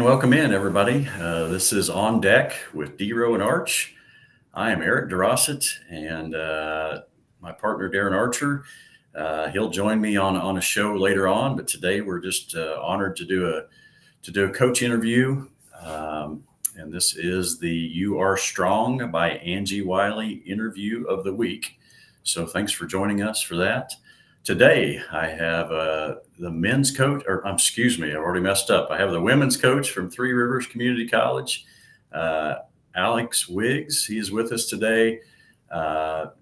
welcome in, everybody. This is On Deck with DeRo and Arch. I am Eric DeRossett, and my partner, Darren Archer. He'll join me on a show later on, but today we're just honored to do a coach interview. And this is the You Are Strong by Angie Wiley interview of the week. So thanks for joining us for that. Today, I have the men's coach, I've already messed up. I have the women's coach from Three Rivers Community College, Alex Wiggs. He is with us today,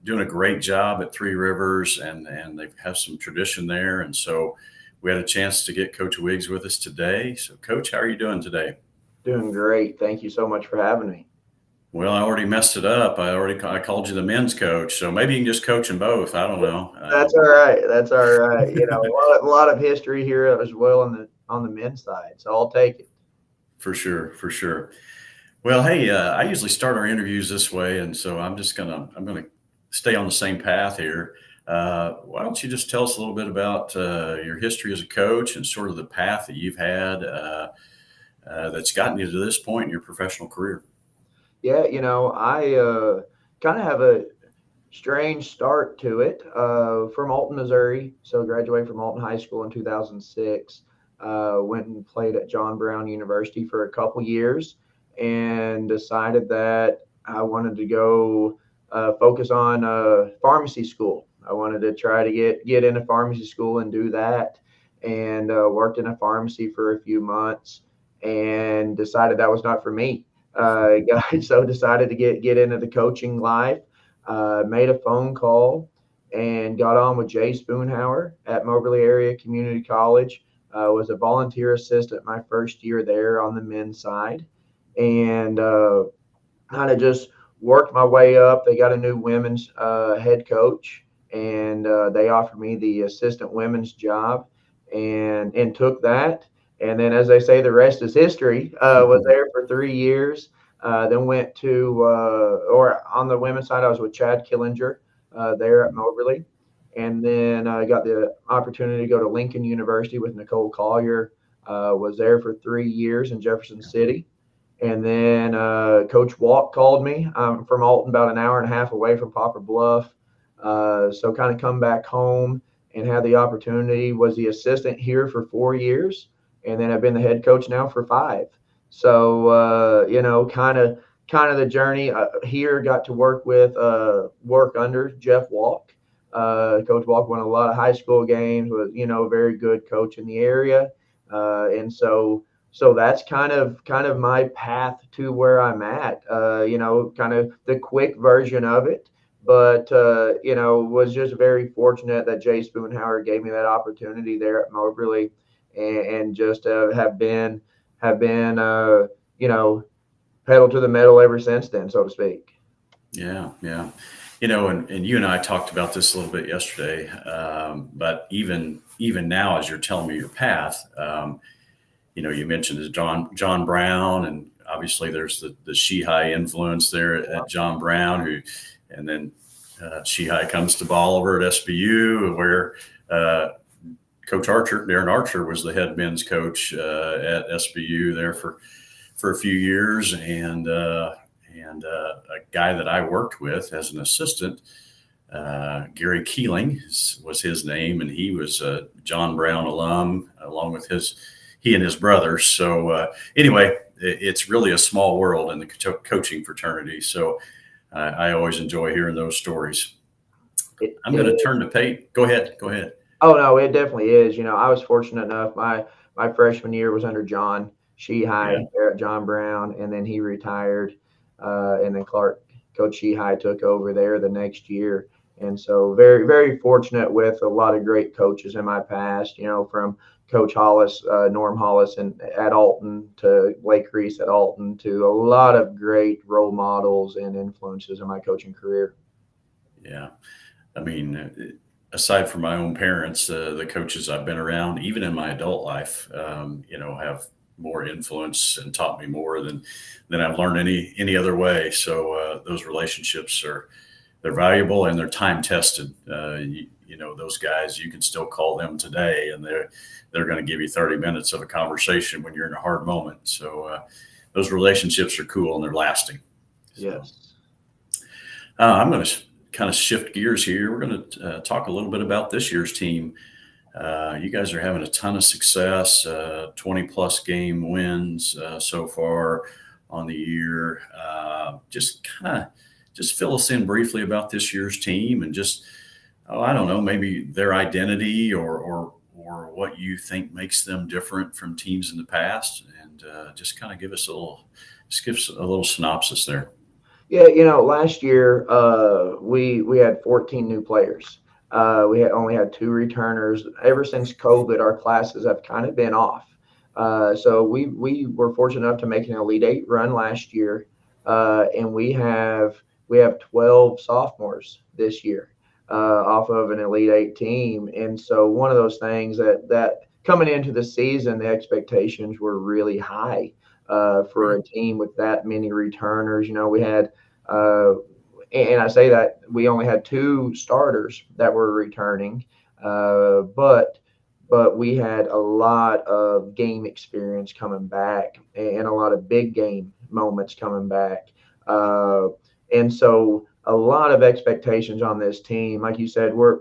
doing a great job at Three Rivers, and they have some tradition there. And so we had a chance to get Coach Wiggs with us today. So, Coach, how are you doing today? Doing great. Thank you so much for having me. Well, I already messed it up. I called you the men's coach, so maybe you can just coach them both. I don't know. That's all right. That's all right. You know, a lot of history here as well on the men's side, so I'll take it. For sure. Well, hey, I usually start our interviews this way, and so I'm gonna stay on the same path here. Why don't you just tell us a little bit about your history as a coach and sort of the path that you've had that's gotten you to this point in your professional career? Yeah, I kind of have a strange start to it. From Alton, Missouri. So graduated from Alton High School in 2006. Went and played at John Brown University for a couple years and decided that I wanted to go focus on pharmacy school. I wanted to try to get into pharmacy school and do that, and worked in a pharmacy for a few months and decided that was not for me. So decided to get into the coaching life. Made a phone call and got on with Jay Spoonhour at Moberly Area Community College. Was a volunteer assistant my first year there on the men's side, and kind of just worked my way up. They got a new women's head coach, and they offered me the assistant women's job, and took that. And then, as they say, the rest is history. Was there for 3 years. Then went to, or on the women's side, I was with Chad Killinger there at Moberly. And then I got the opportunity to go to Lincoln University with Nicole Collier. Was there for 3 years in Jefferson City. And then Coach Walk called me. I'm from Alton, about an hour and a half away from Poplar Bluff. So kind of come back home and had the opportunity. Was the assistant here for 4 years. And then I've been the head coach now for 5. So, kind of the journey here. Got to work under Jeff Walk. Coach Walk won a lot of high school games. Was a very good coach in the area, and so that's kind of my path to where I'm at. Kind of the quick version of it, but was just very fortunate that Jay Spoonhour gave me that opportunity there at Moberly. And just have been pedal to the metal ever since then, so to speak. Yeah. And you and I talked about this a little bit yesterday, but even now, as you're telling me your path, you mentioned John Brown, and obviously there's the Shihai influence there at John Brown, and then Shihai comes to Bolivar at SBU, where Coach Darren Archer was the head men's coach at SBU there for a few years, and a guy that I worked with as an assistant, Gary Keeling was his name, and he was a John Brown alum along with he and his brothers. So anyway, it's really a small world in the coaching fraternity. So I always enjoy hearing those stories. I'm going to turn to Pate. Go ahead. Oh, no, it definitely is. I was fortunate enough. My freshman year was under John Shihai there at John Brown, and then he retired. And then Coach Shihai took over there the next year. And so very, very fortunate with a lot of great coaches in my past, from Coach Hollis, Norm Hollis at Alton, to Blake Reese at Alton, to a lot of great role models and influences in my coaching career. Yeah. I mean, aside from my own parents, the coaches I've been around, even in my adult life, have more influence and taught me more than I've learned any other way. So those relationships are they're valuable and they're time tested. You know, those guys, you can still call them today, and they're going to give you 30 minutes of a conversation when you're in a hard moment. So those relationships are cool and they're lasting. Yes. I'm going to kind of shift gears here. We're going to talk a little bit about this year's team. You guys are having a ton of success, 20 plus game wins so far on the year. Just fill us in briefly about this year's team and just, I don't know, maybe their identity or what you think makes them different from teams in the past, and just kind of give us a little synopsis there. Yeah, last year we had 14 new players. We only had 2 returners. Ever since COVID, our classes have kind of been off. So we were fortunate enough to make an Elite 8 run last year, and we have 12 sophomores this year off of an Elite 8 team. And so one of those things that coming into the season, the expectations were really high for a team with that many returners. We had and I say that we only had 2 starters that were returning, but we had a lot of game experience coming back and a lot of big game moments coming back. And so a lot of expectations on this team. Like you said, we're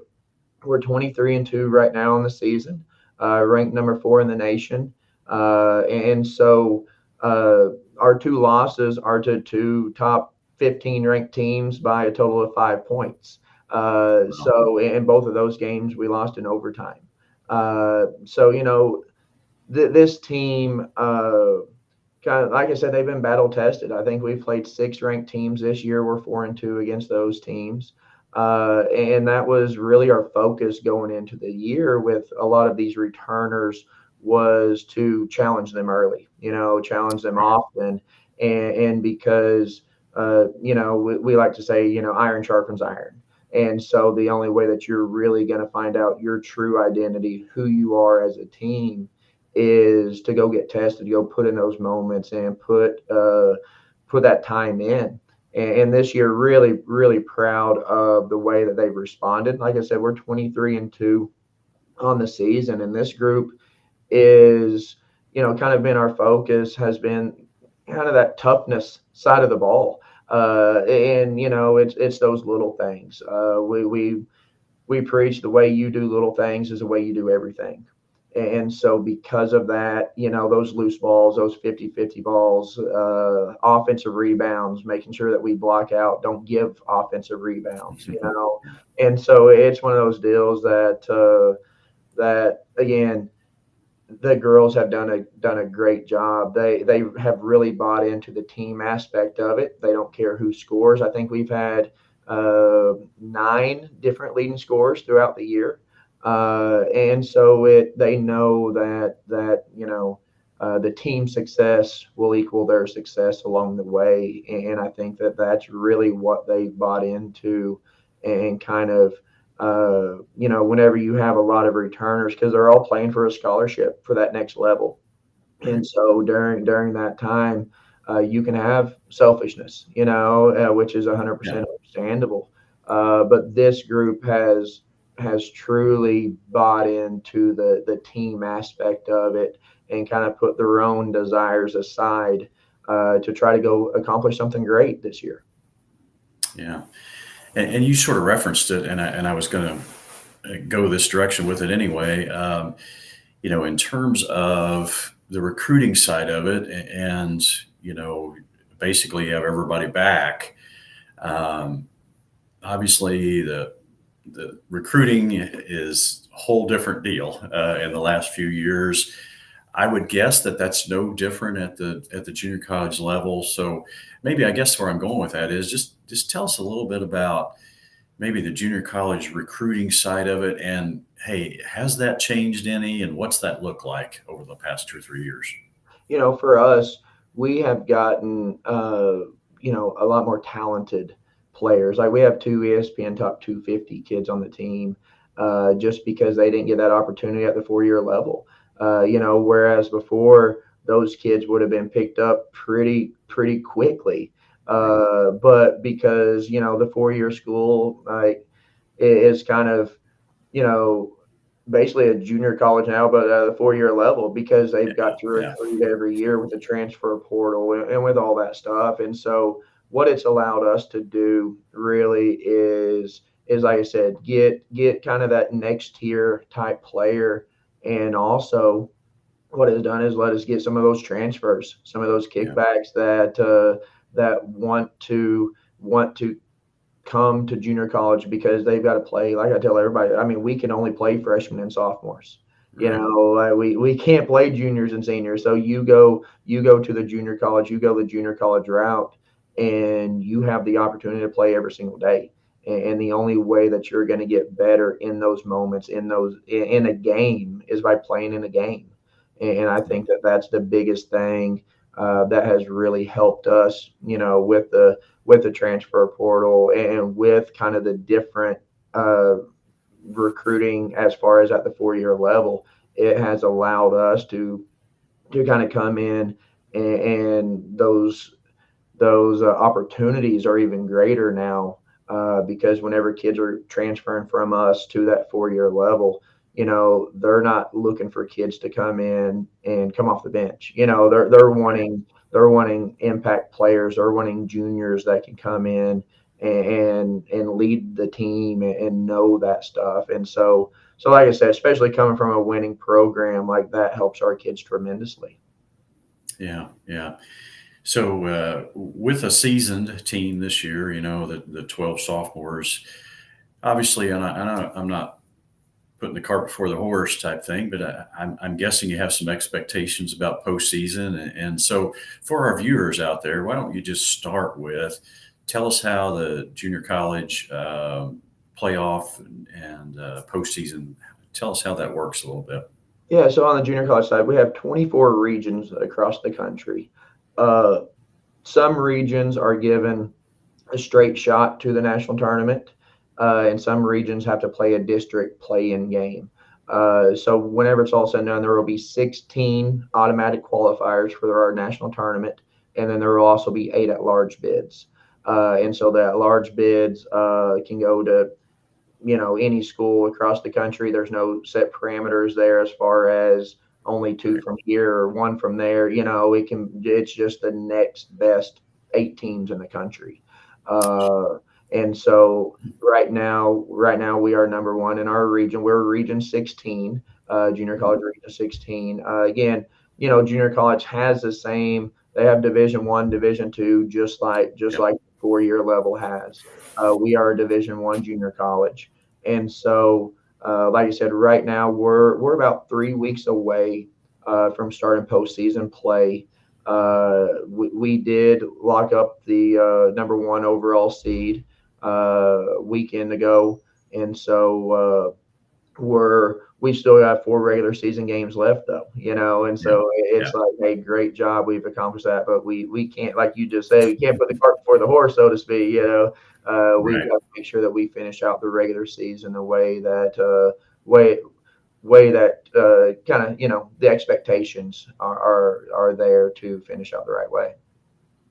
23-2 right now in the season, ranked number 4 in the nation. And so our 2 losses are to 2 top 15 ranked teams by a total of 5 points. So in both of those games, we lost in overtime. So, this team, kind of, like I said, they've been battle tested. I think we've played 6 ranked teams this year. We're 4-2 against those teams. And that was really our focus going into the year with a lot of these returners, was to challenge them early, challenge them often. And because, we like to say, iron sharpens iron. And so the only way that you're really going to find out your true identity, who you are as a team, is to go get tested, go put in those moments and put that time in. And this year, really, really proud of the way that they've responded. Like I said, we're 23-2 on the season, and this group is, kind of been our focus, has been kind of that toughness side of the ball. And it's those little things. We preach the way you do little things is the way you do everything. And so because of that, those loose balls, those 50-50 balls, offensive rebounds, making sure that we block out, don't give offensive rebounds, And so it's one of those deals that again, the girls have done a great job. They have really bought into the team aspect of it. They don't care who scores. I think we've had 9 different leading scorers throughout the year. And so they know that the team success will equal their success along the way. And I think that that's really what they bought into, and kind of, whenever you have a lot of returners, because they're all playing for a scholarship for that next level. And so during that time, you can have selfishness, which is 100% understandable. But this group has truly bought into the team aspect of it, and kind of put their own desires aside to try to go accomplish something great this year. Yeah. And you sort of referenced it, and I was going to go this direction with it anyway. In terms of the recruiting side of it, and basically you have everybody back. Obviously, the recruiting is a whole different deal in the last few years. I would guess that that's no different at the junior college level. So maybe, I guess where I'm going with that is just tell us a little bit about maybe the junior college recruiting side of it. And hey, has that changed any, and what's that look like over the past 2 or 3 years? For us, we have gotten, a lot more talented players. Like we have 2 ESPN top 250 kids on the team, just because they didn't get that opportunity at the 4-year level. Whereas before, those kids would have been picked up pretty quickly. But because, the 4-year school, like, is kind of, basically a junior college now, but at the 4-year level, because they've got to Yeah. recruit every year with the transfer portal and with all that stuff. And so what it's allowed us to do really is like I said, get kind of that next tier type player. And also what it's done is let us get some of those transfers, some of those kickbacks that want to come to junior college because they've got to play. Like I tell everybody, I mean, we can only play freshmen and sophomores. Right. We can't play juniors and seniors. So you go to the junior college, you go the junior college route, and you have the opportunity to play every single day. And the only way that you're going to get better in those moments, in a game, is by playing in a game. And I think that that's the biggest thing that has really helped us, with the transfer portal and with kind of the different recruiting as far as at the 4-year level. It has allowed us to kind of come in, and those opportunities are even greater now, because whenever kids are transferring from us to that 4-year level, they're not looking for kids to come in and come off the bench. They're wanting impact players. They're wanting juniors that can come in and lead the team and know that stuff. And so like I said, especially coming from a winning program, like that helps our kids tremendously. Yeah. Yeah. So with a seasoned team this year, the 12 sophomores, obviously, and I'm not putting the cart before the horse type thing, but I'm guessing you have some expectations about postseason. And so for our viewers out there, why don't you just start with, tell us how the junior college playoff and postseason, tell us how that works a little bit. Yeah, so on the junior college side, we have 24 regions across the country. Uh, some regions are given a straight shot to the national tournament, and some regions have to play a district play-in game. So whenever it's all said and done, there will be 16 automatic qualifiers for our national tournament, and then there will also be 8 at-large bids. And so the at-large bids can go to any school across the country. There's no set parameters there as far as only 2 from here or 1 from there. It's just the next best 8 teams in the country. And so right now we are number 1 in our region. We're region 16, junior college region 16. Again, junior college has the same. They have Division 1, Division 2, just like 4-year level has. We are a Division 1 junior college. And so, like I said, right now we're about 3 weeks away from starting postseason play. We did lock up the number 1 overall seed weekend ago, and so we still got 4 regular season games left, though. And so it's like, hey, great job, we've accomplished that, but we can't, like you just said, we can't put the cart before the horse, so to speak. We've got to make sure that we finish out the regular season the way that kind of the expectations are there to finish out the right way.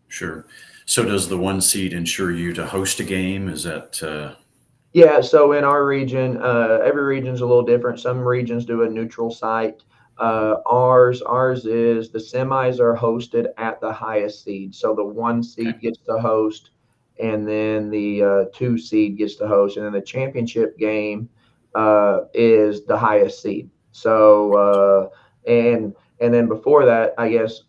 Sure. So does the 1 seed ensure you to host a game? Is that Yeah, so in our region, every region's a little different. Some regions do a neutral site. Ours is the semis are hosted at the highest seed. So the 1 seed gets to host, and then the 2 seed gets to host, and then the championship game is the highest seed. So and then before that, I guess,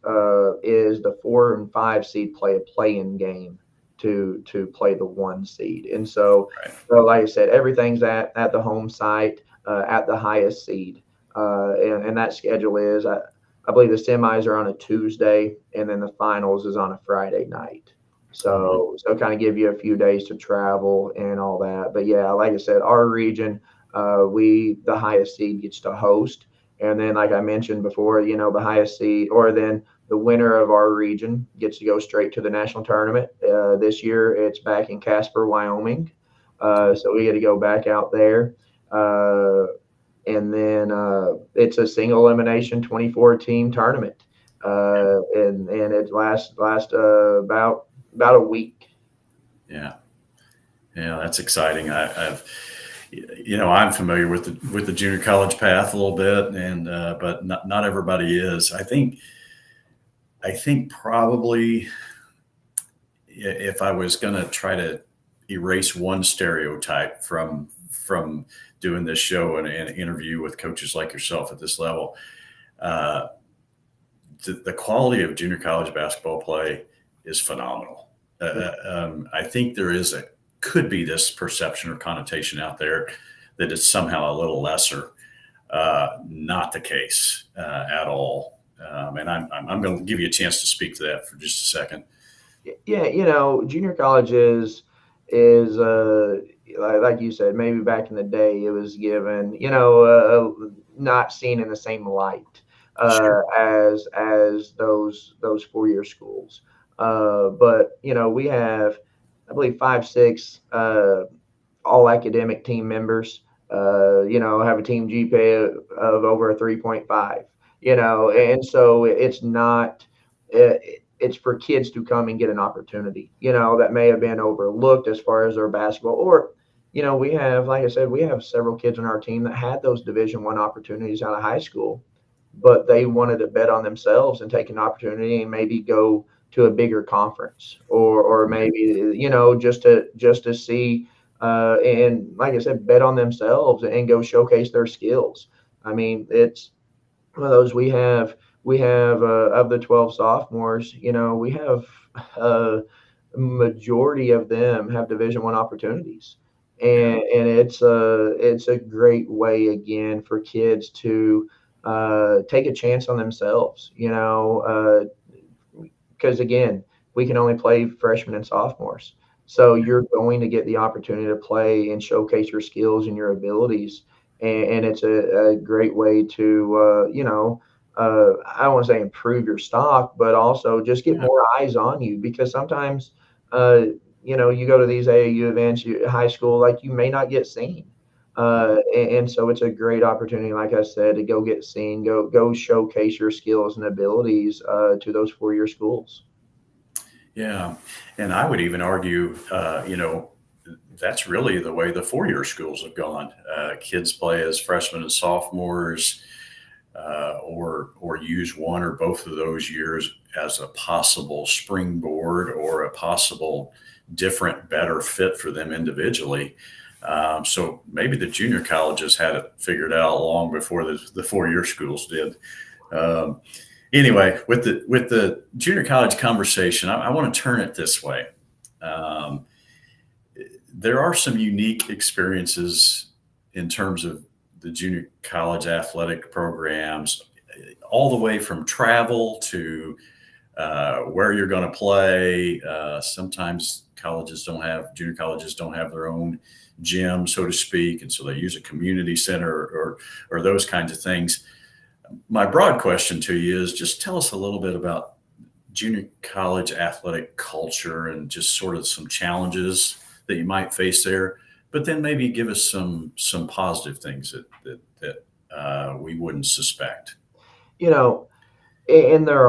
is the 4 and 5 seed play a play-in game to play the 1 seed. And so like I said, everything's at the home site, at the highest seed. And that schedule is, I believe the semis are on a Tuesday, and then the finals is on a Friday night. So kind of give you a few days to travel and all that. But yeah, like I said, our region, the highest seed gets to host. And then, like I mentioned before, the highest seed, or then the winner of our region gets to go straight to the national tournament. This year, it's back in Casper, Wyoming. So we get to go back out there. And then it's a single elimination 24-team tournament. And it lasts about a week. Yeah. Yeah, that's exciting. I'm familiar with the junior college path a little bit, and but not everybody is. I think probably if I was going to try to erase one stereotype from doing this show and an interview with coaches like yourself at this level, uh, the quality of junior college basketball play is phenomenal. I think could be this perception or connotation out there that it's somehow a little lesser. Not the case at all. And I'm going to give you a chance to speak to that for just a second. Yeah, junior college is like you said, maybe back in the day it was given, not seen in the same light Sure. as those 4-year schools. But we have, I believe, 5, 6 all academic team members. Have a team GPA of over a 3.5. And so it's not. It's for kids to come and get an opportunity, that may have been overlooked as far as their basketball. Or, we have, like I said, we have several kids on our team that had those Division I opportunities out of high school, but they wanted to bet on themselves and take an opportunity and maybe go to a bigger conference, or maybe, just to see, and like I said, bet on themselves and go showcase their skills. I mean, it's one of those. We have of the 12 sophomores, we have a majority of them have Division I opportunities, Yeah. and it's a great way again for kids to take a chance on themselves, because again, we can only play freshmen and sophomores. So you're going to get the opportunity to play and showcase your skills and your abilities. And it's a great way to, I don't want to say improve your stock, but also just get Yeah. more eyes on you, because sometimes, you go to these AAU events, high school, like you may not get seen. And so it's a great opportunity, like I said, to go get seen, go showcase your skills and abilities to those 4-year schools. Yeah. And I would even argue, that's really the way the 4-year schools have gone. Kids play as freshmen and sophomores, or use one or both of those years as a possible springboard or a possible different, better fit for them individually. So maybe the junior colleges had it figured out long before the 4-year schools did. Um, anyway, with the junior college conversation, I want to turn it this way. Um, there are some unique experiences in terms of the junior college athletic programs, all the way from travel to where you're going to play. Sometimes junior colleges don't have their own gym, so to speak, and so they use a community center or those kinds of things. My broad question to you is just tell us a little bit about junior college athletic culture and just sort of some challenges that you might face there, but then maybe give us some positive things that we wouldn't suspect. You know, and there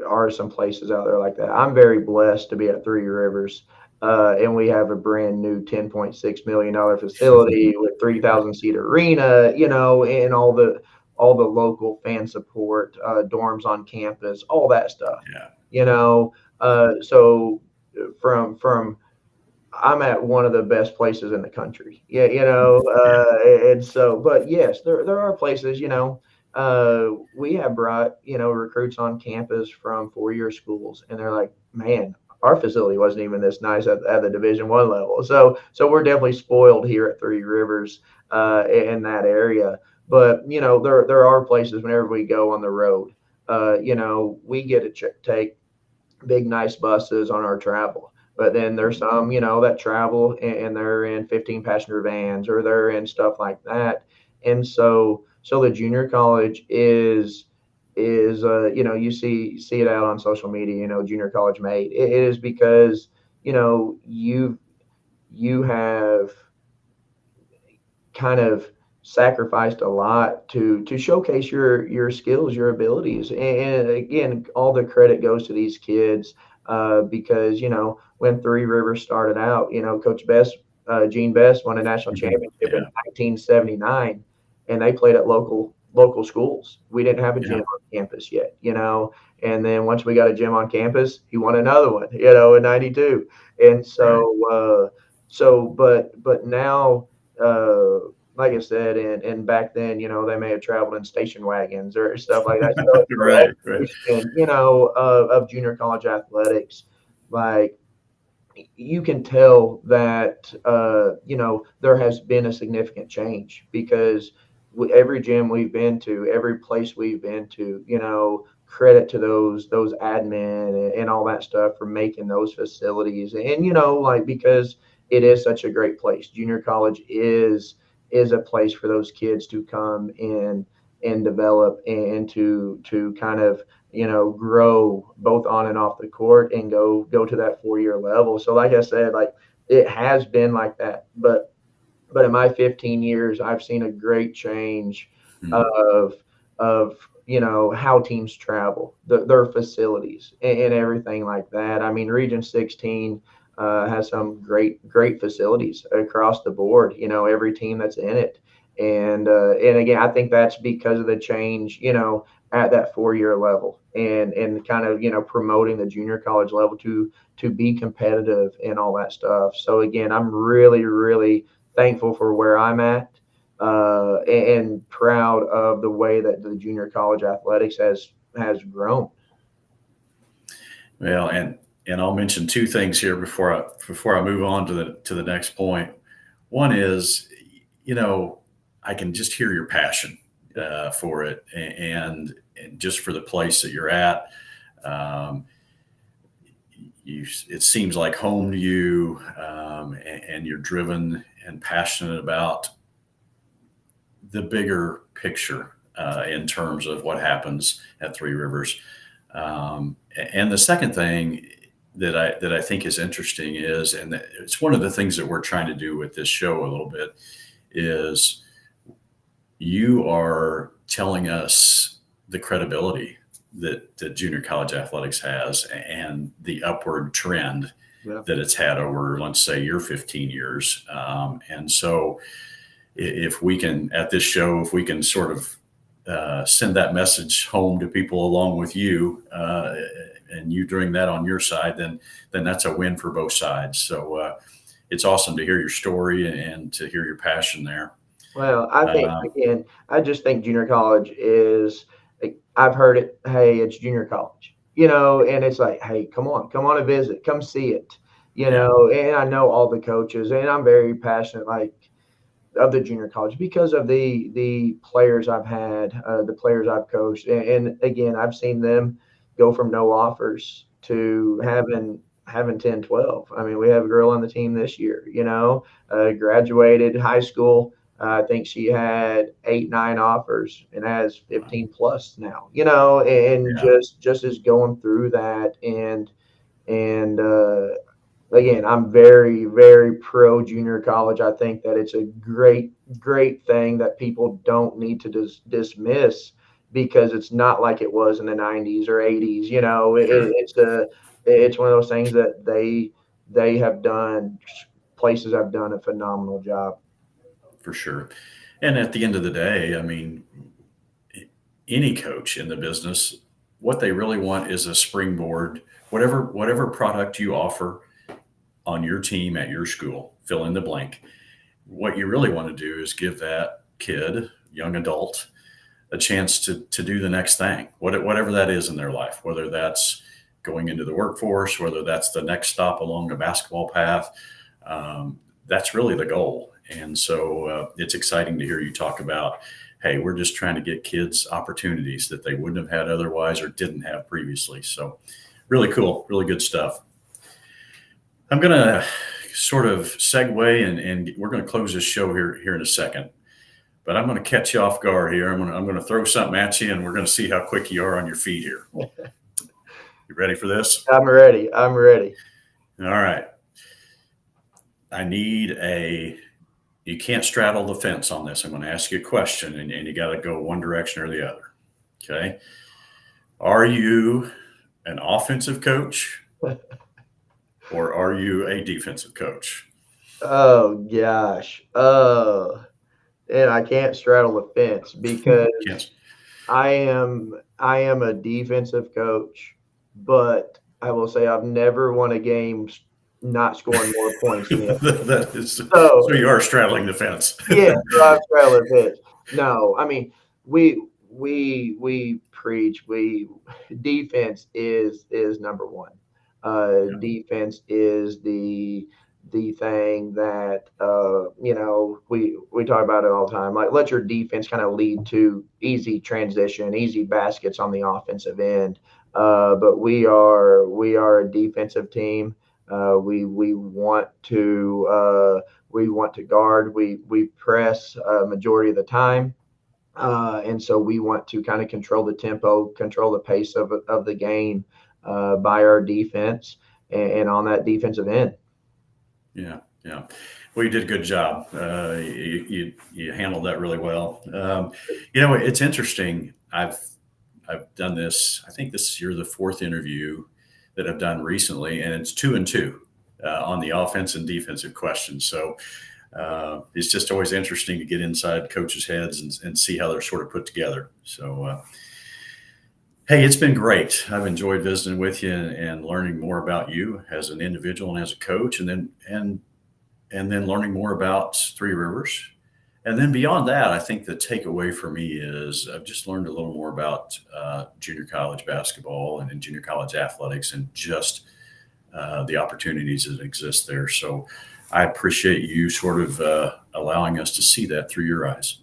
are some places out there like that. I'm very blessed to be at Three Rivers, and we have a brand new $10.6 million facility with 3,000 seat arena, and all the local fan support, dorms on campus, all that stuff. Yeah. So from I'm at one of the best places in the country. Yeah, Yeah. and so, but yes, there are places, we have brought, recruits on campus from 4-year schools, and they're like, man, our facility wasn't even this nice at the Division I level. So we're definitely spoiled here at Three Rivers, in that area. But, there are places whenever we go on the road, we get to take big nice buses on our travel, but then there's some, that travel and they're in 15 passenger vans, or they're in stuff like that. And so the junior college is you see it out on social media, junior college made. It is because you have kind of sacrificed a lot to showcase your skills, your abilities. And again, all the credit goes to these kids. because, when Three Rivers started out, Coach Best, Gene Best won a national championship in Yeah. 1979, and they played at local schools. We didn't have a Yeah. gym on campus yet, and then once we got a gym on campus, he won another one, in 92. And Right. but now, like I said, and back then, they may have traveled in station wagons or stuff like that. So Right. Right. evolution, of junior college athletics, like, you can tell that, there has been a significant change because every gym we've been to, every place we've been to, credit to those admin and all that stuff for making those facilities. And, like, because it is such a great place. Junior college is a place for those kids to come in and develop and to kind of, grow both on and off the court and go to that 4-year level. So like I said, like, it has been like that, but in my 15 years, I've seen a great change Hmm. of how teams travel, their facilities, and everything like that. I mean, Region 16 has some great facilities across the board. Every team that's in it, and again, I think that's because of the change. At that 4-year level, and kind of, promoting the junior college level to be competitive and all that stuff. So again, I'm really, really thankful for where I'm at, and proud of the way that the junior college athletics has grown. Well, and I'll mention two things here before I move on to the next point. One is, you know, I can just hear your passion for it, and just for the place that you're at. Um, it seems like home to you, and you're driven and passionate about the bigger picture in terms of what happens at Three Rivers. And the second thing that I think is interesting is, and it's one of the things that we're trying to do with this show a little bit, is you are telling us the credibility that junior college athletics has and the upward trend Yeah. that it's had over, let's say, your 15 years. And so, if we can, at this show, if we can sort of send that message home to people along with you, and you doing that on your side, then that's a win for both sides. So it's awesome to hear your story and to hear your passion there. Well, I think, Uh, again, I just think junior college is, like, I've heard it, hey, it's junior college, and it's like, hey, come on and visit, come see it, yeah, and I know all the coaches, and I'm very passionate, like, of the junior college because of the players I've had, the players I've coached, and again, I've seen them go from no offers to having 10, 12. I mean, we have a girl on the team this year, graduated high school. I think she had 8, 9 offers and has 15 plus now, and yeah, just is going through that, and again, I'm very, very pro junior college. I think that it's a great thing that people don't need to dismiss because it's not like it was in the 90s or 80s. sure, It's one of those things that they have done. Places have done a phenomenal job. for sure. And at the end of the day, I mean, any coach in the business, what they really want is a springboard. Whatever product you offer on your team at your school, fill in the blank. What you really want to do is give that kid, young adult, a chance to do the next thing, whatever that is in their life, whether that's going into the workforce, whether that's the next stop along the basketball path. That's really the goal. And so it's exciting to hear you talk about, hey, we're just trying to get kids opportunities that they wouldn't have had otherwise or didn't have previously. So really cool, really good stuff. I'm going to sort of segue, and we're going to close this show here in a second. But I'm going to catch you off guard here. I'm going to throw something at you, and we're going to see how quick you are on your feet here. You ready for this? I'm ready. I'm ready. All right. You can't straddle the fence on this. I'm going to ask you a question, and you got to go one direction or the other. Okay. Are you an offensive coach Or are you a defensive coach? Oh gosh. And I can't straddle the fence because Yes. I am a defensive coach, but I will say I've never won a game not scoring more points than the other. That is, So so you are straddling the fence. yeah, so I've straddled the fence. No, I mean we preach defense is number one. Defense is the thing that we talk about it all the time. Like let your defense kind of lead to easy transition, easy baskets on the offensive end. But we are a defensive team. We want to guard. We press majority of the time. And so we want to kind of control the tempo, control the pace of the game by our defense and on that defensive end. Yeah, yeah. Well, you did a good job. You handled that really well. It's interesting. I've done this. I think you're the fourth interview that I've done recently, and it's 2 and 2 on the offense and defensive questions. So it's just always interesting to get inside coaches' heads and see how they're sort of put together. So, hey, it's been great. I've enjoyed visiting with you and learning more about you as an individual and as a coach, and then learning more about Three Rivers. And then beyond that, I think the takeaway for me is I've just learned a little more about junior college basketball and in junior college athletics and just the opportunities that exist there. So I appreciate you sort of allowing us to see that through your eyes.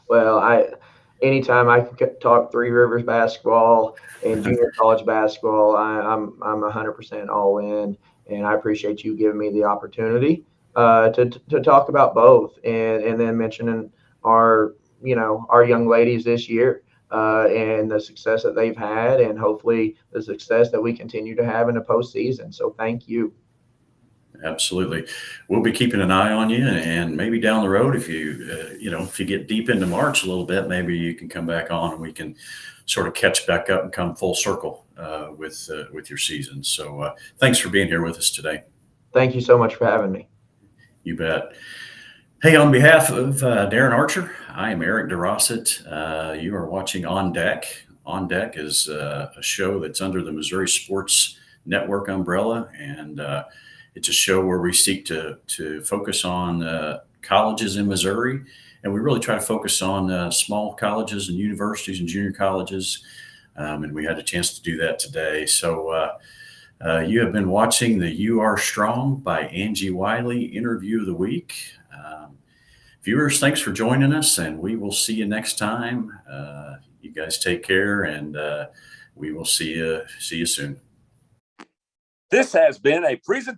Well, anytime I can talk Three Rivers basketball and junior college basketball, I'm 100% all in, and I appreciate you giving me the opportunity to talk about both, and then mentioning our young ladies this year and the success that they've had, and hopefully the success that we continue to have in the postseason. So thank you. Absolutely. We'll be keeping an eye on you, and maybe down the road, if you get deep into March a little bit, maybe you can come back on and we can sort of catch back up and come full circle with your season. So thanks for being here with us today. Thank you so much for having me. You bet. Hey, on behalf of Darren Archer, I am Eric DeRossett. You are watching On Deck. On Deck is a show that's under the Missouri Sports Network umbrella, and it's a show where we seek to focus on colleges in Missouri, and we really try to focus on small colleges and universities and junior colleges, and we had a chance to do that today. So you have been watching the You Are Strong by Angie Wiley interview of the week. Viewers, thanks for joining us, and we will see you next time. You guys take care, and we will see you soon. This has been a presentation